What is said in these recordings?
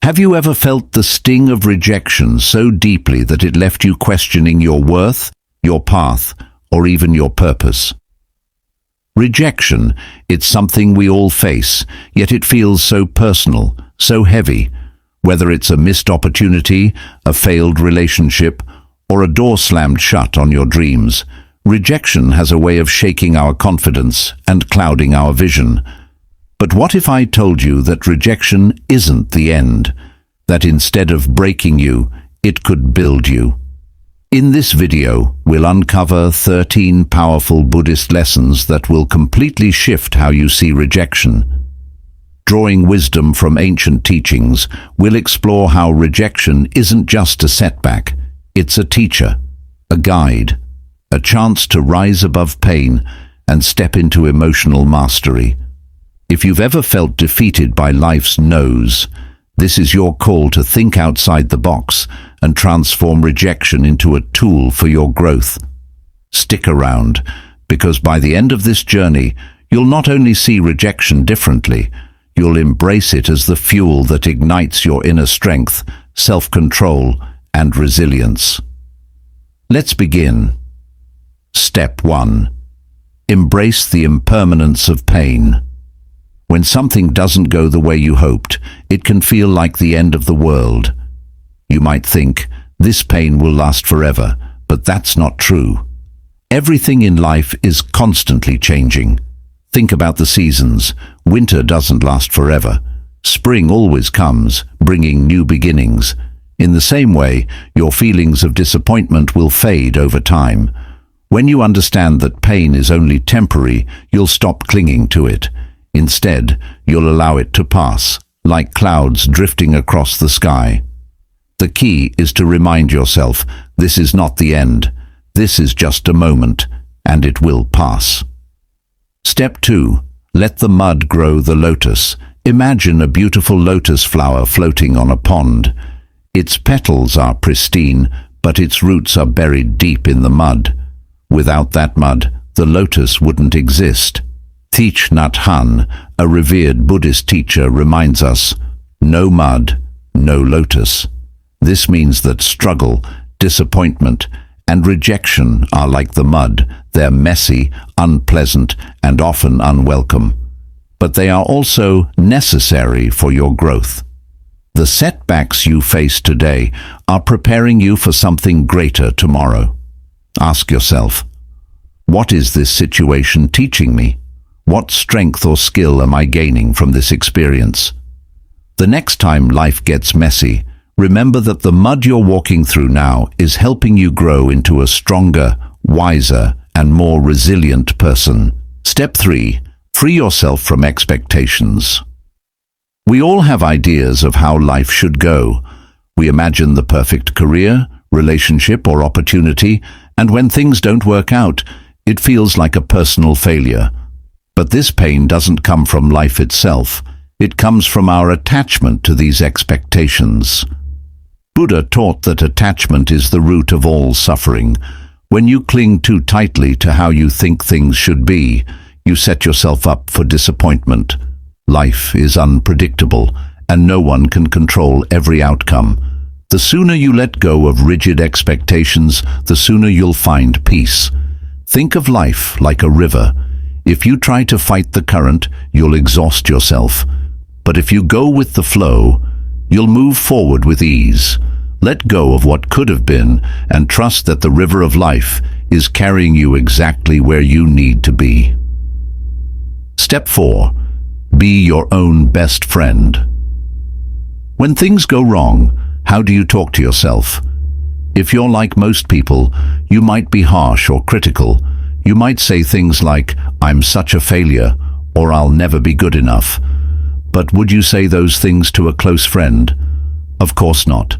Have you ever felt the sting of rejection so deeply that it left you questioning your worth, your path, or even your purpose? Rejection, it's something we all face, yet it feels so personal, so heavy. Whether it's a missed opportunity, a failed relationship, or a door slammed shut on your dreams, rejection has a way of shaking our confidence and clouding our vision. But what if I told you that rejection isn't the end, that instead of breaking you, it could build you? In this video, we'll uncover 13 powerful Buddhist lessons that will completely shift how you see rejection. Drawing wisdom from ancient teachings, we'll explore how rejection isn't just a setback, it's a teacher, a guide, a chance to rise above pain and step into emotional mastery. If you've ever felt defeated by life's no's, this is your call to think outside the box and transform rejection into a tool for your growth. Stick around, because by the end of this journey, you'll not only see rejection differently, you'll embrace it as the fuel that ignites your inner strength, self-control, and resilience. Let's begin. Step 1. Embrace the impermanence of pain. When something doesn't go the way you hoped, it can feel like the end of the world. You might think, this pain will last forever, but that's not true. Everything in life is constantly changing. Think about the seasons. Winter doesn't last forever. Spring always comes, bringing new beginnings. In the same way, your feelings of disappointment will fade over time. When you understand that pain is only temporary, you'll stop clinging to it. Instead, you'll allow it to pass, like clouds drifting across the sky. The key is to remind yourself, this is not the end. This is just a moment, and it will pass. Step 2. Let the mud grow the lotus. Imagine a beautiful lotus flower floating on a pond. Its petals are pristine, but its roots are buried deep in the mud. Without that mud, the lotus wouldn't exist. Thich Nhat Hanh, a revered Buddhist teacher, reminds us, no mud, no lotus. This means that struggle, disappointment, and rejection are like the mud. They're messy, unpleasant, and often unwelcome. But they are also necessary for your growth. The setbacks you face today are preparing you for something greater tomorrow. Ask yourself, what is this situation teaching me? What strength or skill am I gaining from this experience? The next time life gets messy, remember that the mud you're walking through now is helping you grow into a stronger, wiser, and more resilient person. Step 3. Free yourself from expectations. We all have ideas of how life should go. We imagine the perfect career, relationship, or opportunity, and when things don't work out, it feels like a personal failure. But this pain doesn't come from life itself. It comes from our attachment to these expectations. Buddha taught that attachment is the root of all suffering. When you cling too tightly to how you think things should be, you set yourself up for disappointment. Life is unpredictable, and no one can control every outcome. The sooner you let go of rigid expectations, the sooner you'll find peace. Think of life like a river. If you try to fight the current, you'll exhaust yourself. But if you go with the flow, you'll move forward with ease. Let go of what could have been and trust that the river of life is carrying you exactly where you need to be. Step 4. Be your own best friend. When things go wrong, how do you talk to yourself? If you're like most people, you might be harsh or critical. You might say things like, I'm such a failure, or I'll never be good enough. But would you say those things to a close friend? Of course not.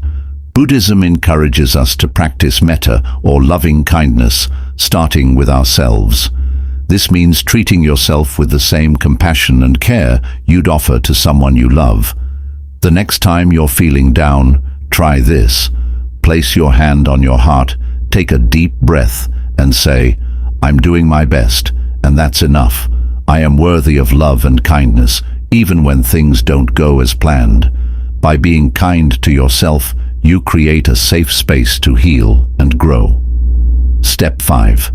Buddhism encourages us to practice metta, or loving kindness, starting with ourselves. This means treating yourself with the same compassion and care you'd offer to someone you love. The next time you're feeling down, try this. Place your hand on your heart, take a deep breath, and say, I'm doing my best, and that's enough. I am worthy of love and kindness, even when things don't go as planned. By being kind to yourself, you create a safe space to heal and grow. Step 5.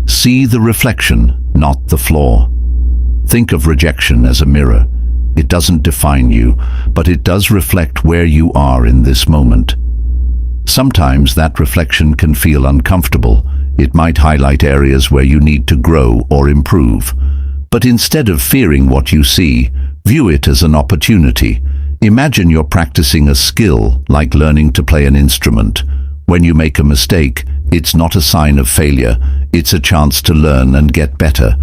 See the reflection, not the flaw. Think of rejection as a mirror. It doesn't define you, but it does reflect where you are in this moment. Sometimes that reflection can feel uncomfortable. It might highlight areas where you need to grow or improve. But instead of fearing what you see, view it as an opportunity. Imagine you're practicing a skill, like learning to play an instrument. When you make a mistake, it's not a sign of failure. It's a chance to learn and get better.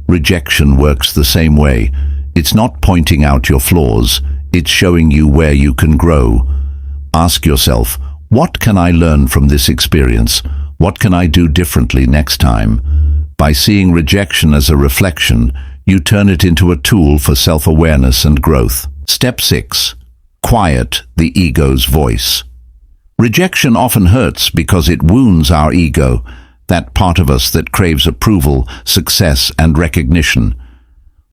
Rejection works the same way. It's not pointing out your flaws. It's showing you where you can grow. Ask yourself, what can I learn from this experience? What can I do differently next time? By seeing rejection as a reflection, you turn it into a tool for self-awareness and growth. Step 6. Quiet the ego's voice. Rejection often hurts because it wounds our ego, that part of us that craves approval, success, and recognition.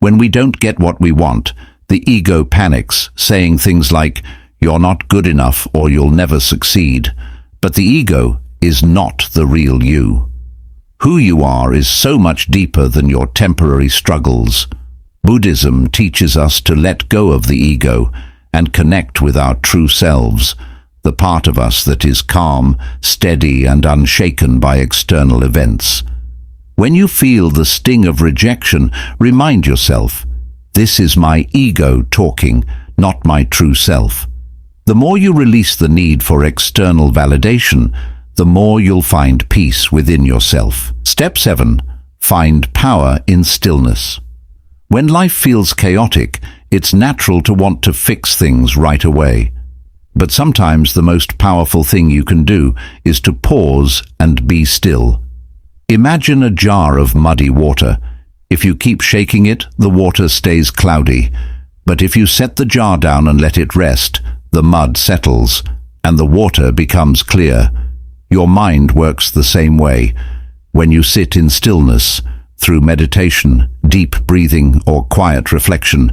When we don't get what we want, the ego panics, saying things like, "You're not good enough," or "You'll never succeed." But the ego is not the real you. Who you are is so much deeper than your temporary struggles. Buddhism teaches us to let go of the ego and connect with our true selves, the part of us that is calm, steady, and unshaken by external events. When you feel the sting of rejection, remind yourself, this is my ego talking, not my true self. The more you release the need for external validation, the more you'll find peace within yourself. Step 7. Find power in stillness. When life feels chaotic, it's natural to want to fix things right away. But sometimes the most powerful thing you can do is to pause and be still. Imagine a jar of muddy water. If you keep shaking it, the water stays cloudy. But if you set the jar down and let it rest, the mud settles and the water becomes clear. Your mind works the same way. When you sit in stillness, through meditation, deep breathing, or quiet reflection,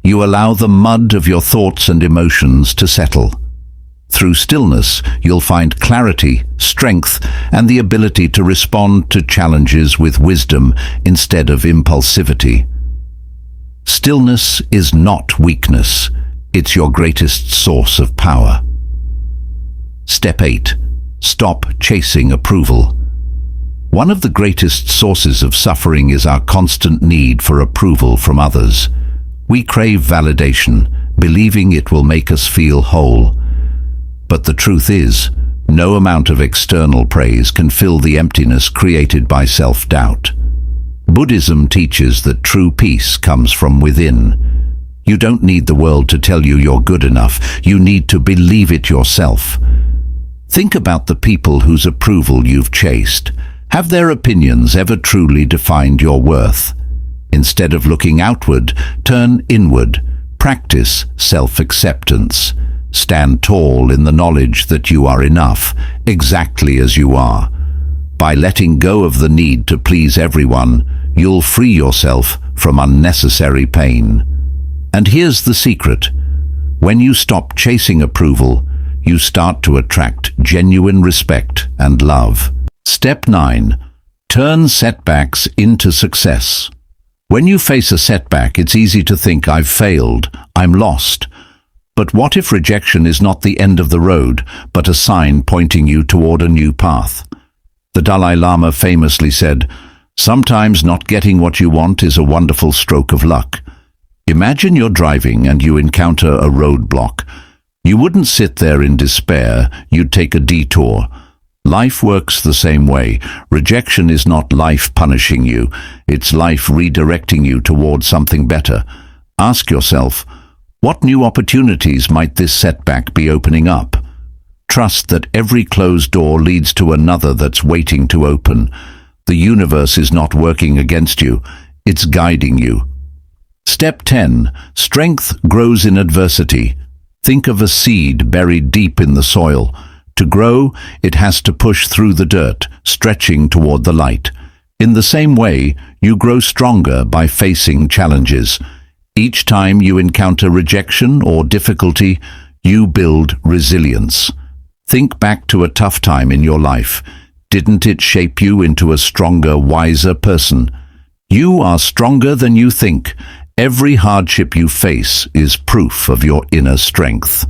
you allow the mud of your thoughts and emotions to settle. Through stillness, you'll find clarity, strength, and the ability to respond to challenges with wisdom instead of impulsivity. Stillness is not weakness. It's your greatest source of power. Step 8. Stop chasing approval. One of the greatest sources of suffering is our constant need for approval from others. We crave validation, believing it will make us feel whole. But the truth is, no amount of external praise can fill the emptiness created by self-doubt. Buddhism teaches that true peace comes from within. You don't need the world to tell you you're good enough. You need to believe it yourself. Think about the people whose approval you've chased. Have their opinions ever truly defined your worth? Instead of looking outward, turn inward. Practice self-acceptance. Stand tall in the knowledge that you are enough, exactly as you are. By letting go of the need to please everyone, you'll free yourself from unnecessary pain. And here's the secret. When you stop chasing approval, you start to attract genuine respect and love. Step 9. Turn setbacks into success. When you face a setback, it's easy to think, I've failed, I'm lost. But what if rejection is not the end of the road, but a sign pointing you toward a new path? The Dalai Lama famously said, "Sometimes not getting what you want is a wonderful stroke of luck." Imagine you're driving and you encounter a roadblock. You wouldn't sit there in despair, you'd take a detour. Life works the same way. Rejection is not life punishing you, it's life redirecting you toward something better. Ask yourself, what new opportunities might this setback be opening up? Trust that every closed door leads to another that's waiting to open. The universe is not working against you, it's guiding you. Step 10. Strength grows in adversity. Think of a seed buried deep in the soil. To grow, it has to push through the dirt, stretching toward the light. In the same way, you grow stronger by facing challenges. Each time you encounter rejection or difficulty, You build resilience. Think back to a tough time in your life. Didn't it shape you into a stronger, wiser person? You are stronger than you think. Every hardship you face is proof of your inner strength.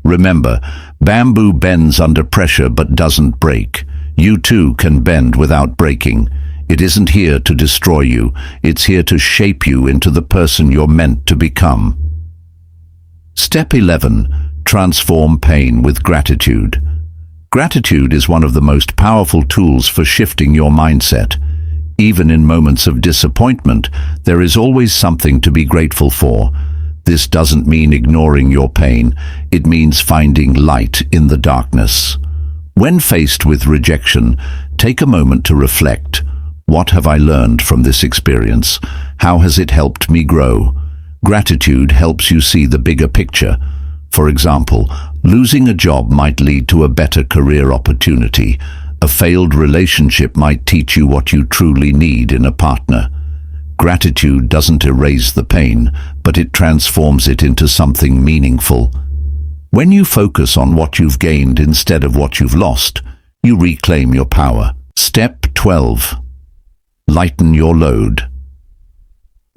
Remember, bamboo bends under pressure but doesn't break. You too can bend without breaking. It isn't here to destroy you. It's here to shape you into the person you're meant to become. Step 11. Transform pain with gratitude. Gratitude is one of the most powerful tools for shifting your mindset. Even in moments of disappointment, there is always something to be grateful for. This doesn't mean ignoring your pain. It means finding light in the darkness. When faced with rejection, take a moment to reflect. What have I learned from this experience? How has it helped me grow? Gratitude helps you see the bigger picture. For example, losing a job might lead to a better career opportunity. A failed relationship might teach you what you truly need in a partner. Gratitude doesn't erase the pain, but it transforms it into something meaningful. When you focus on what you've gained instead of what you've lost, you reclaim your power. Step 12. Lighten your load.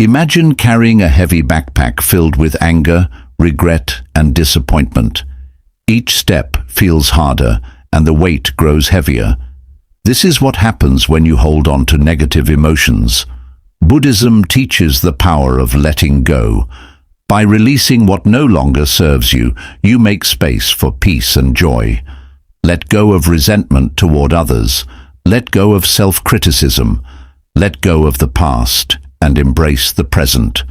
Imagine carrying a heavy backpack filled with anger, regret, and disappointment. Each step feels harder, and the weight grows heavier. This is what happens when you hold on to negative emotions. Buddhism teaches the power of letting go. By releasing what no longer serves you, you make space for peace and joy. Let go of resentment toward others. Let go of self-criticism. Let go of the past and embrace the present.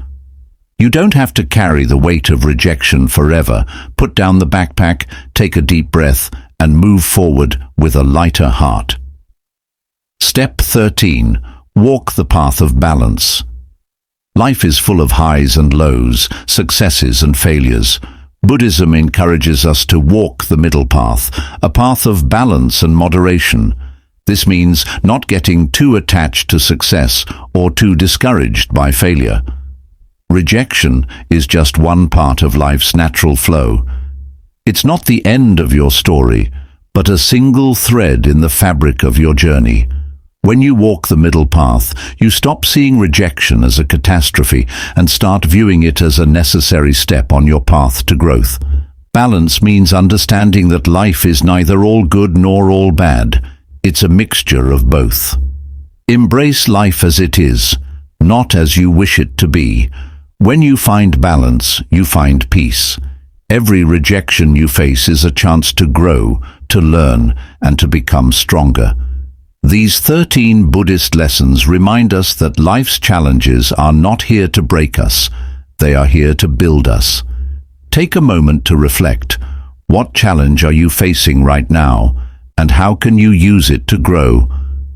You don't have to carry the weight of rejection forever. Put down the backpack, take a deep breath, and move forward with a lighter heart. Step 13. Walk the path of balance. Life is full of highs and lows, successes and failures. Buddhism encourages us to walk the middle path, a path of balance and moderation. This means not getting too attached to success or too discouraged by failure. Rejection is just one part of life's natural flow. It's not the end of your story, but a single thread in the fabric of your journey. When you walk the middle path, you stop seeing rejection as a catastrophe and start viewing it as a necessary step on your path to growth. Balance means understanding that life is neither all good nor all bad. It's a mixture of both. Embrace life as it is, not as you wish it to be. When you find balance, you find peace. Every rejection you face is a chance to grow, to learn, and to become stronger. These 13 Buddhist lessons remind us that life's challenges are not here to break us. They are here to build us. Take a moment to reflect. What challenge are you facing right now, and how can you use it to grow?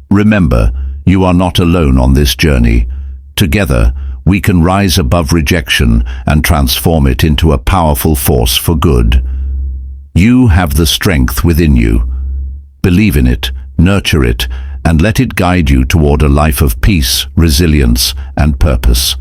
Remember, you are not alone on this journey. Together, we can rise above rejection and transform it into a powerful force for good. You have the strength within you. Believe in it, nurture it, and let it guide you toward a life of peace, resilience, and purpose.